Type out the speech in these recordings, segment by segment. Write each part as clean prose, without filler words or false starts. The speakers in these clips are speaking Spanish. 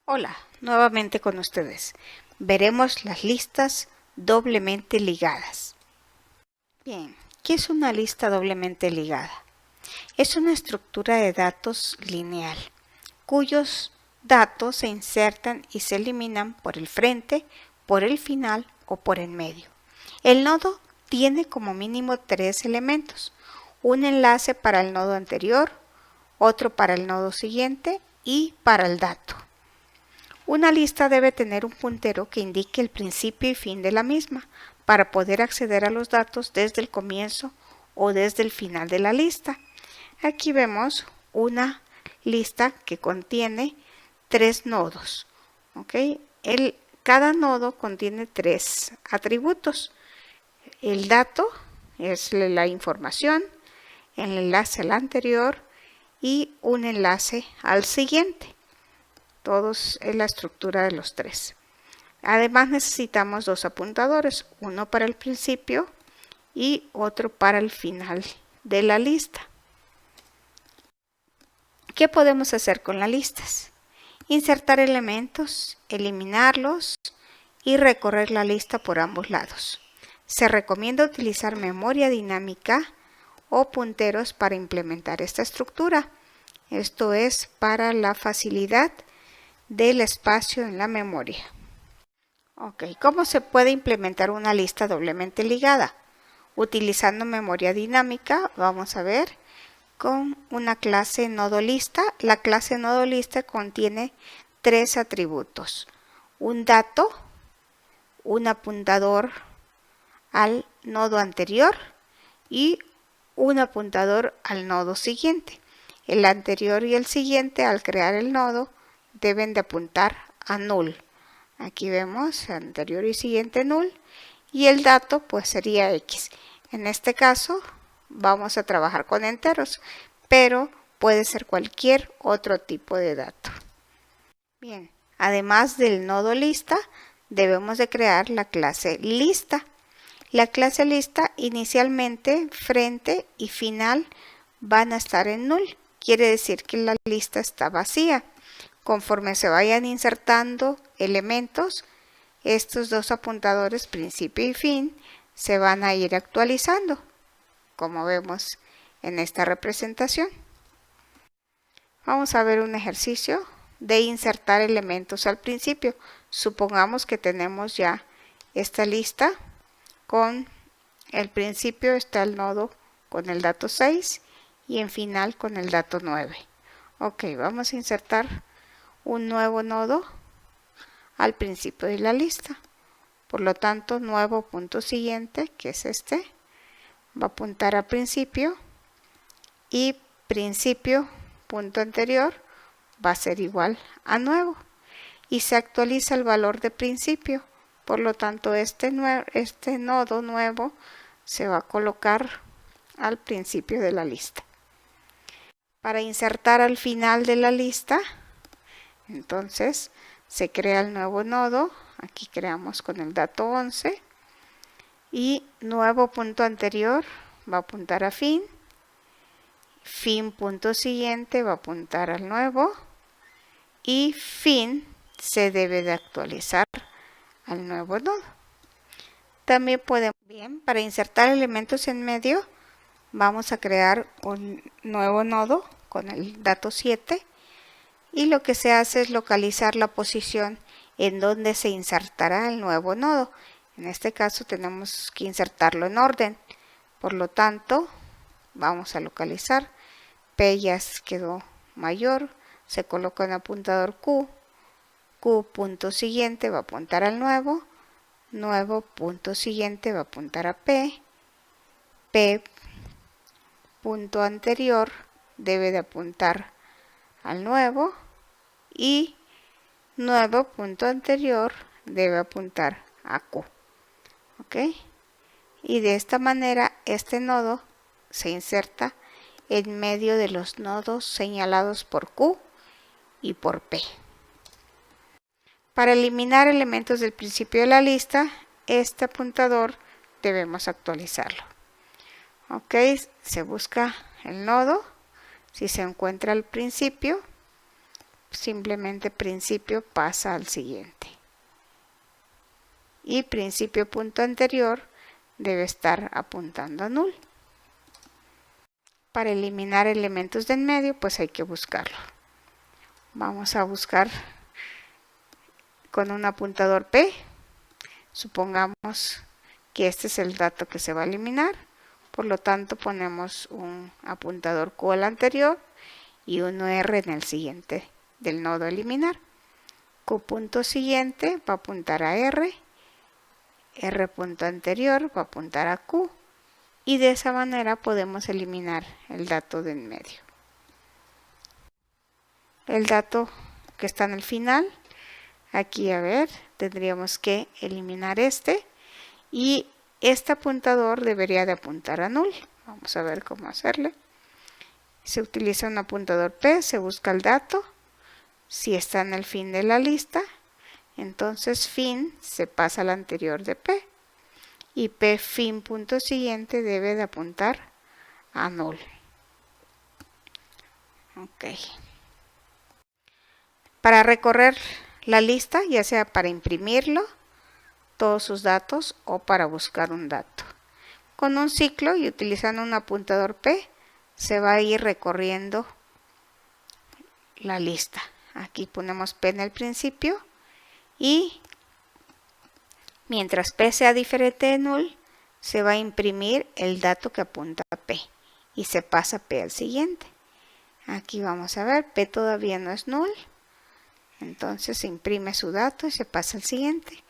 Hola, nuevamente con ustedes. Veremos las listas doblemente ligadas. Bien, ¿qué es una lista doblemente ligada? Es una estructura de datos lineal, cuyos datos se insertan y se eliminan por el frente, por el final o por el medio. El nodo tiene como mínimo 3 elementos: un enlace para el nodo anterior, otro para el nodo siguiente y para el dato. Una lista debe tener un puntero que indique el principio y fin de la misma para poder acceder a los datos desde el comienzo o desde el final de la lista. Aquí vemos una lista que contiene 3 nodos. Cada nodo contiene 3 atributos. El dato es la información, el enlace al anterior y un enlace al siguiente. Todos es la estructura de los 3. Además necesitamos 2 apuntadores, uno para el principio y otro para el final de la lista. ¿Qué podemos hacer con las listas? Insertar elementos, eliminarlos y recorrer la lista por ambos lados. Se recomienda utilizar memoria dinámica o punteros para implementar esta estructura. Esto es para la facilidad del espacio en la memoria. ¿Cómo se puede implementar una lista doblemente ligada? Utilizando memoria dinámica, vamos a ver, con una clase nodolista. La clase nodolista contiene 3 atributos: un dato, un apuntador al nodo anterior y un apuntador al nodo siguiente. El anterior y el siguiente, al crear el nodo, deben de apuntar a null. Aquí vemos anterior y siguiente null, y el dato pues sería x. En este caso vamos a trabajar con enteros, pero puede ser cualquier otro tipo de dato. Bien, además del nodo lista, debemos de crear la clase lista. La clase lista inicialmente, frente y final van a estar en null. Quiere decir que la lista está vacía. Conforme se vayan insertando elementos, estos 2 apuntadores, principio y fin, se van a ir actualizando, como vemos en esta representación. Vamos a ver un ejercicio de insertar elementos al principio. Supongamos que tenemos ya esta lista. Con el principio está el nodo con el dato 6 y en final con el dato 9. Vamos a insertar un nuevo nodo al principio de la lista. Por lo tanto, nuevo punto siguiente, que es este, va a apuntar a principio, y principio punto anterior va a ser igual a nuevo, y se actualiza el valor de principio. Por lo tanto, este nodo nuevo se va a colocar al principio de la lista. Para insertar al final de la lista, entonces se crea el nuevo nodo. Aquí creamos con el dato 11 y nuevo punto anterior va a apuntar a fin. Fin punto siguiente va a apuntar al nuevo y fin se debe de actualizar al nuevo nodo. También podemos, para insertar elementos en medio, vamos a crear un nuevo nodo con el dato 7 y lo que se hace es localizar la posición en donde se insertará el nuevo nodo. En este caso tenemos que insertarlo en orden, por lo tanto vamos a localizar. P ya quedó mayor, se coloca un apuntador Q. Q punto siguiente va a apuntar al nuevo. Nuevo punto siguiente va a apuntar a P. P punto anterior debe de apuntar al nuevo y nuevo punto anterior debe apuntar a Q. Y de esta manera este nodo se inserta en medio de los nodos señalados por Q y por P. Para eliminar elementos del principio de la lista, este apuntador debemos actualizarlo. Se busca el nodo. Si se encuentra al principio, simplemente principio pasa al siguiente. Y principio punto anterior debe estar apuntando a null. Para eliminar elementos de en medio, pues hay que buscarlo. Vamos a buscar con un apuntador P. Supongamos que este es el dato que se va a eliminar. Por lo tanto, ponemos un apuntador Q al anterior y uno R en el siguiente del nodo a eliminar. Q punto siguiente va a apuntar a R. R punto anterior va a apuntar a Q. Y de esa manera podemos eliminar el dato de en medio. El dato que está en el final, aquí a ver, tendríamos que eliminar este y este apuntador debería de apuntar a null. Vamos a ver cómo hacerle. Se utiliza un apuntador P, se busca el dato. Si está en el fin de la lista, entonces fin se pasa al anterior de P. Y P fin punto siguiente debe de apuntar a null. Ok. Para recorrer la lista, ya sea para imprimirlo, todos sus datos o para buscar un dato. Con un ciclo y utilizando un apuntador P, se va a ir recorriendo la lista. Aquí ponemos P en el principio y mientras P sea diferente de null, se va a imprimir el dato que apunta a P y se pasa P al siguiente. Aquí vamos a ver, P todavía no es null, entonces se imprime su dato y se pasa al siguiente.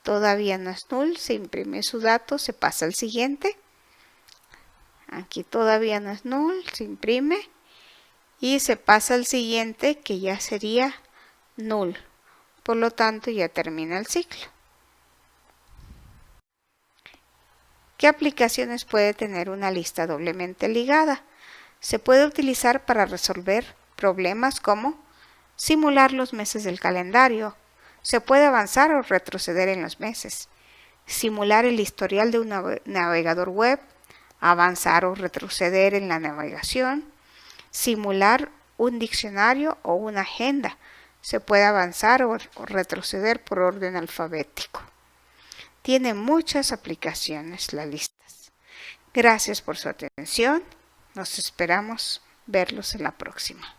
Todavía no es null, se imprime su dato, se pasa al siguiente. Aquí todavía no es null, se imprime y se pasa al siguiente que ya sería null. Por lo tanto ya termina el ciclo. ¿Qué aplicaciones puede tener una lista doblemente ligada? Se puede utilizar para resolver problemas como simular los meses del calendario. Se puede avanzar o retroceder en los meses. Simular el historial de un navegador web. Avanzar o retroceder en la navegación. Simular un diccionario o una agenda. Se puede avanzar o retroceder por orden alfabético. Tiene muchas aplicaciones las listas. Gracias por su atención. Nos esperamos verlos en la próxima.